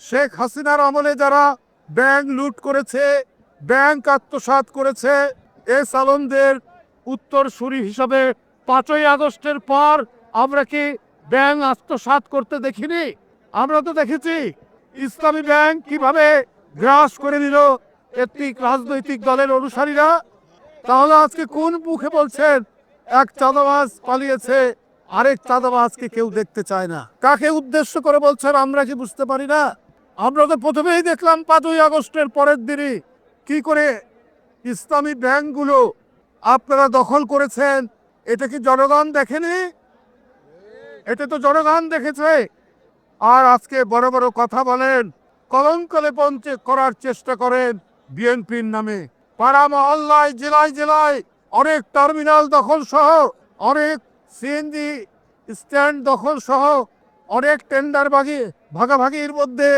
শেখ হাসিনার আমলে যারা ব্যাংক লুট করেছে, ব্যাংক আত্মসাৎ করেছে, এই সালনদের উত্তরসূরি হিসাবে 5ই আগস্টের পর আমরা কি ব্যাংক আত্মসাৎ করতে দেখিনি? আমরা তো দেখেছি ইসলামী ব্যাংক কিভাবে গ্রাস করে নিল একটি রাজনৈতিক দলের অনুসারীরা। তাহলে আজকে কোন মুখে বলছেন এক চাঁদাবাজ পালিয়েছে, আরেক চাঁদাবাজকে কেউ দেখতে চায় না? কাকে উদ্দেশ্য করে বলছেন আমরা কি বুঝতে পারি না? আমরা তো প্রথমেই দেখলাম 5ই আগস্টের পরের দিনই কি করে ইসলামী ব্যাংকগুলো আপনারা দখল করেছেন। এটা কি জনগণ দেখেনি? এটা তো জনগণ দেখেছে। আর আজকে বড় বড় কথা বলেন, কলঙ্ক লেপন করার চেষ্টা করেন বিএনপির নামে। পাড়া মহল্লায়, জেলায় জেলায় অনেক টার্মিনাল দখল সহ, অনেক সিএনজি স্ট্যান্ড দখল সহ, অনেক টেন্ডার ভাগাভাগির মধ্যে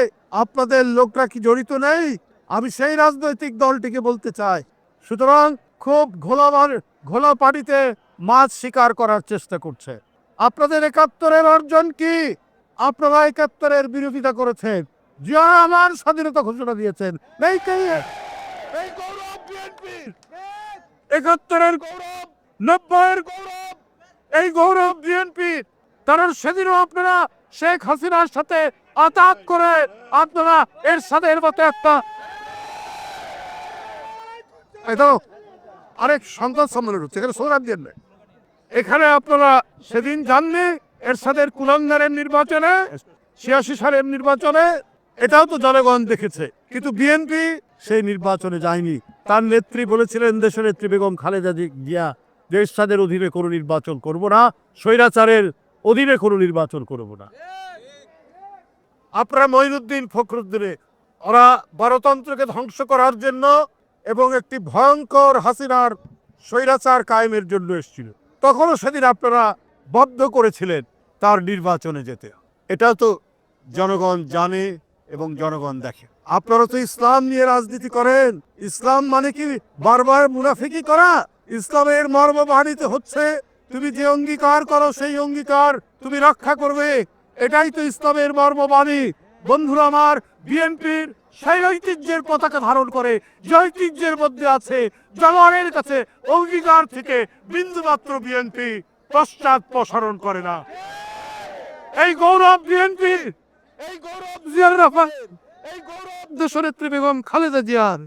আপনাদের লোকরা কি জড়িত নেই? আমি সেই রাজনৈতিক দলটিকে বলতে চাই। সুতরাং খুব ঘোলা পানিতে মাছ শিকার করার চেষ্টা করছে। আপনাদের 71-এর অর্জন কি? আপনারা 71-এর বিরোধিতা করেছেন। জিয়া রহমান স্বাধীনতা ঘোষণা দিয়েছেন। এই গৌরব বিএনপির, 71-এর গৌরব, 90-এর গৌরব, এই গৌরব বিএনপির। কারণ সেদিনও আপনারা শেখ হাসিনার সাথে আতাত করে আপনারা এর সাথে এর মতো একটা আরেক সংবাদ সম্মেলন হচ্ছে, এখানে সোরাব দিয়ে এখানে আপনারা সেদিন জাননি এর সাথে কুলাঙ্গারের নির্বাচনে, 86 সালের নির্বাচনে, এটাও তো জনগণ দেখেছে। কিন্তু বিএনপি সেই নির্বাচনে যায়নি। তার নেত্রী বলেছিলেন, দেশের নেত্রী বেগম খালেদা জিয়া, দেশ স্বাদের অধীনে কোনো নির্বাচন করব না, স্বৈরাচারের অধীনে কোনো নির্বাচন করব না। আপনারা মঈনুদ্দিন ফখরুদ্দিনে ওরা গণতন্ত্রকে ধ্বংস করার জন্য এবং একটি ভয়ঙ্কর হাসিনার স্বৈরাচার কায়েমের জন্য এসেছিল। তখনও সেদিন আপনারা বদ্ধ করেছিলেন তার নির্বাচনে যেতে। এটাও তো জনগণ জানে এবং জনগণ দেখে। আপনারা তো ইসলাম নিয়ে রাজনীতি করেন। ইসলাম মানে কি বারবার মুনাফিকি করা? ইসলামের মর্মবাণীতে হচ্ছে তুমি যে অঙ্গীকার করো সেই অঙ্গীকার তুমি রক্ষা করবে। এটাই তো ইসলামের মর্মবাণী। বন্ধুরা আমার, বিএনপির সেই ঐতিহ্যের পতাকা ধারণ করে, যে ঐতিহ্যের মধ্যে আছে জনগণের কাছে অঙ্গীকার থেকে বিন্দুমাত্র বিএনপি পশ্চাৎপসরণ করে না। এই গৌরব বিএনপির, এই গৌরব জিয়াউর রহমান, এই গৌরব দেশনেত্রী বেগম খালেদা জিয়ার।